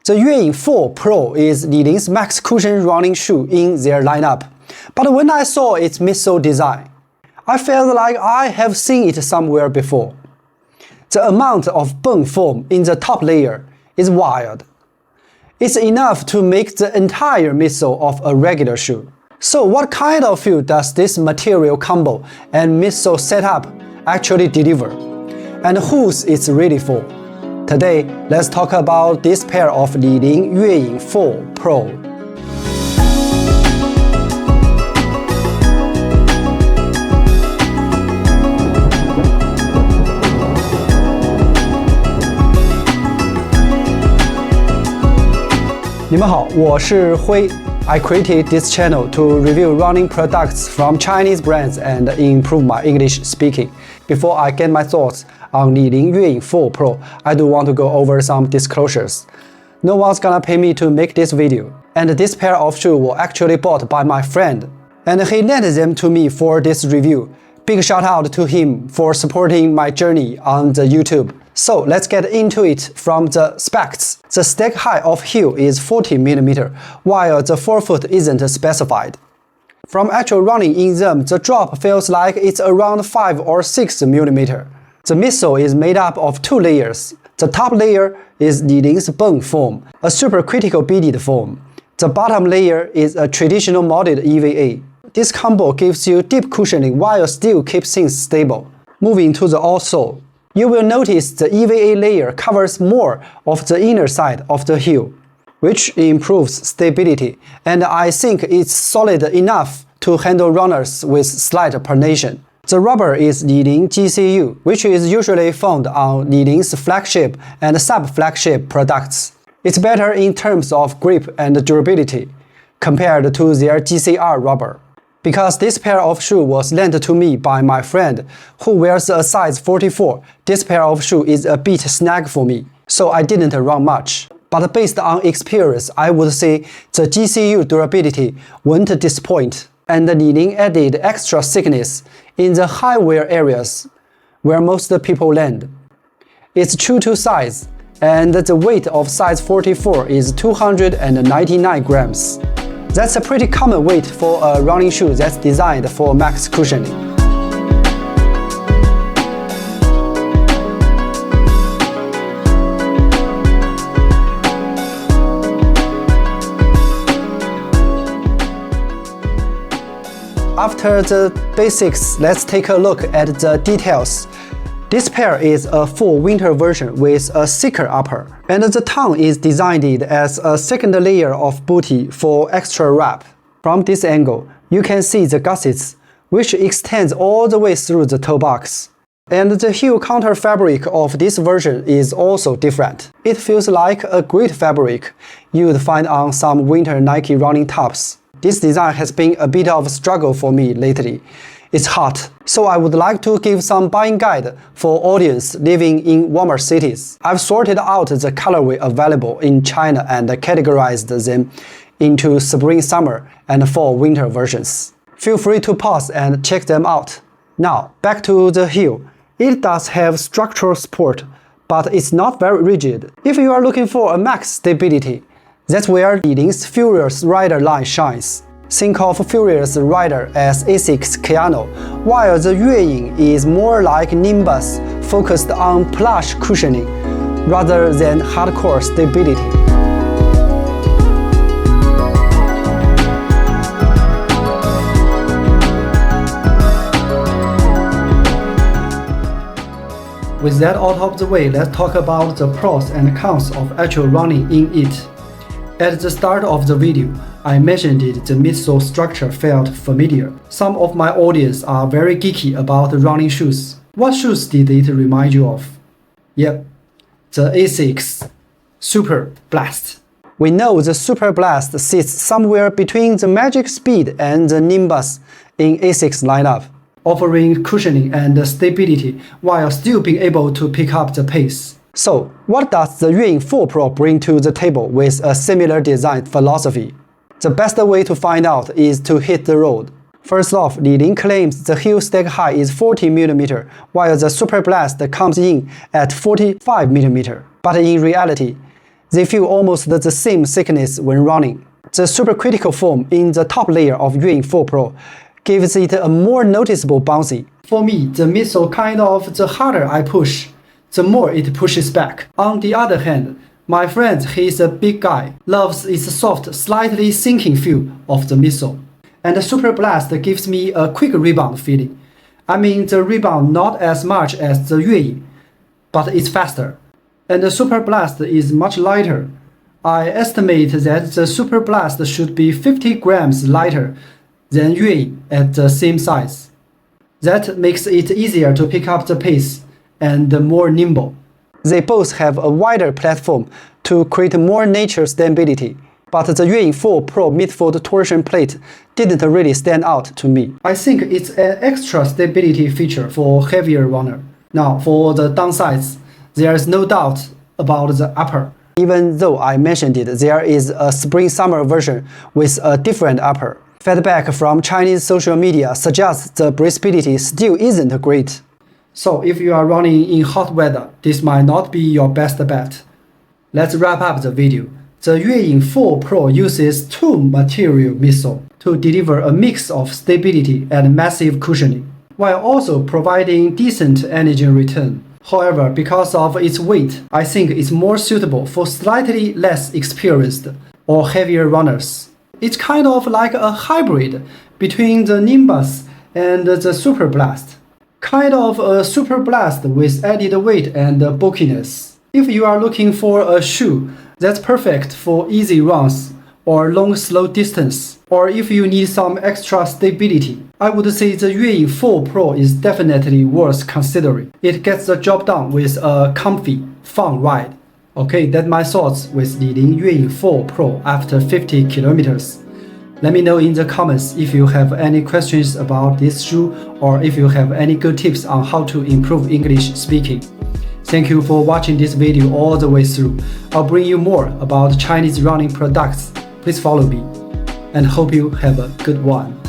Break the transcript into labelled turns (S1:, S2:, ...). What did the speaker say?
S1: The Yueying 4 Pro is Li Ling's max cushion running shoe in their lineup, but when I saw its midsole design, I felt like I have seen it somewhere before. The amount of bone foam in the top layer is wild. It's enough to make the entire midsole of a regular shoe. So what kind of feel does this material combo and midsole setup actually deliver? And who's it's really for? Today, let's talk about this pair of Li Ling Yueying 4 Pro. I created this channel to review running products from Chinese brands and improve my English speaking. Before I get my thoughts on Li Ling Yueying 4 Pro, I do want to go over some disclosures. No one's gonna pay me to make this video, and this pair of shoes were actually bought by my friend, and he lent them to me for this review. Big shout out to him for supporting my journey on the YouTube. So let's get into it from the specs. The stack height of heel is 40 mm, while the forefoot isn't specified. From actual running in them, the drop feels like it's around 5 or 6 mm. The midsole is made up of 2 layers. The top layer is Li Ling's bone foam, a supercritical beaded foam. The bottom layer is a traditional molded EVA. This combo gives you deep cushioning while still keeps things stable. Moving to the outsole, you will notice the EVA layer covers more of the inner side of the heel, which improves stability, and I think it's solid enough to handle runners with slight pronation. The rubber is Li Ling GCU, which is usually found on Li Ling's flagship and sub-flagship products. It's better in terms of grip and durability compared to their GCR rubber. Because this pair of shoes was lent to me by my friend who wears a size 44, this pair of shoes is a bit snag for me, so I didn't run much. But based on experience, I would say the GCU durability won't disappoint, and Li Ling added extra thickness in the high wear areas where most people land. It's true to size, and the weight of size 44 is 299 grams. That's a pretty common weight for a running shoe that's designed for max cushioning. After the basics, let's take a look at the details. This pair is a full winter version with a thicker upper, and the tongue is designed as a second layer of booty for extra wrap. From this angle, you can see the gussets, which extends all the way through the toe box. And the heel counter fabric of this version is also different. It feels like a great fabric you'd find on some winter Nike running tops. This design has been a bit of a struggle for me lately. It's hot, so I would like to give some buying guide for audience living in warmer cities. I've sorted out the colorway available in China and categorized them into spring, summer, and fall, winter versions. Feel free to pause and check them out. Now, back to the heel. It does have structural support, but it's not very rigid. If you are looking for a max stability, that's where Li Ling's Furious Rider line shines. Think of Furious Rider as ASICS Kayano, while the Yueying is more like Nimbus, focused on plush cushioning rather than hardcore stability. With that out of the way, let's talk about the pros and cons of actual running in it. At the start of the video, I mentioned the midsole structure felt familiar. Some of my audience are very geeky about running shoes. What shoes did it remind you of? Yep, the ASICS Super Blast. We know the Super Blast sits somewhere between the Magic Speed and the Nimbus in ASICS lineup, offering cushioning and stability while still being able to pick up the pace. So, what does the Yueying 4 Pro bring to the table with a similar design philosophy? The best way to find out is to hit the road. First off, Li Ling claims the heel stack height is 40 mm, while the Super Blast comes in at 45 mm. But in reality, They feel almost the same thickness when running. The supercritical foam in the top layer of Yueying 4 Pro gives it a more noticeable bouncy. For me, the midsole the harder I push, the more it pushes back. On the other hand, my friend, he is a big guy, loves its soft, slightly sinking feel of the midsole. And the Super Blast gives me a quick rebound feeling. I mean the rebound not as much as the Yueying, but it's faster. And the Super Blast is much lighter. I estimate that the Super Blast should be 50 grams lighter than Yueying at the same size. That makes it easier to pick up the pace and more nimble. They both have a wider platform to create more nature stability, but the Yueying 4 Pro midfold torsion plate didn't really stand out to me. I think it's an extra stability feature for heavier runner. Now, for the downsides, there is no doubt about the upper. Even though I mentioned it, there is a spring-summer version with a different upper. Feedback from Chinese social media suggests the breathability still isn't great. So if you are running in hot weather, this might not be your best bet. Let's wrap up the video. The Yueying 4 Pro uses two material midsole to deliver a mix of stability and massive cushioning, while also providing decent energy return. However, because of its weight, I think it's more suitable for slightly less experienced or heavier runners. It's kind of like a hybrid between the Nimbus and the Super Blast. Kind of a Super Blast with added weight and bulkiness. If you are looking for a shoe that's perfect for easy runs or long slow distance, or if you need some extra stability, I would say the Yueying 4 Pro is definitely worth considering. It gets the job done with a comfy, fun ride. Okay, that's my thoughts with Li-Ling Yueying 4 Pro after 50 kilometers. Let me know in the comments if you have any questions about this shoe or if you have any good tips on how to improve English speaking. Thank you for watching this video all the way through. I'll bring you more about Chinese running products. Please follow me and hope you have a good one.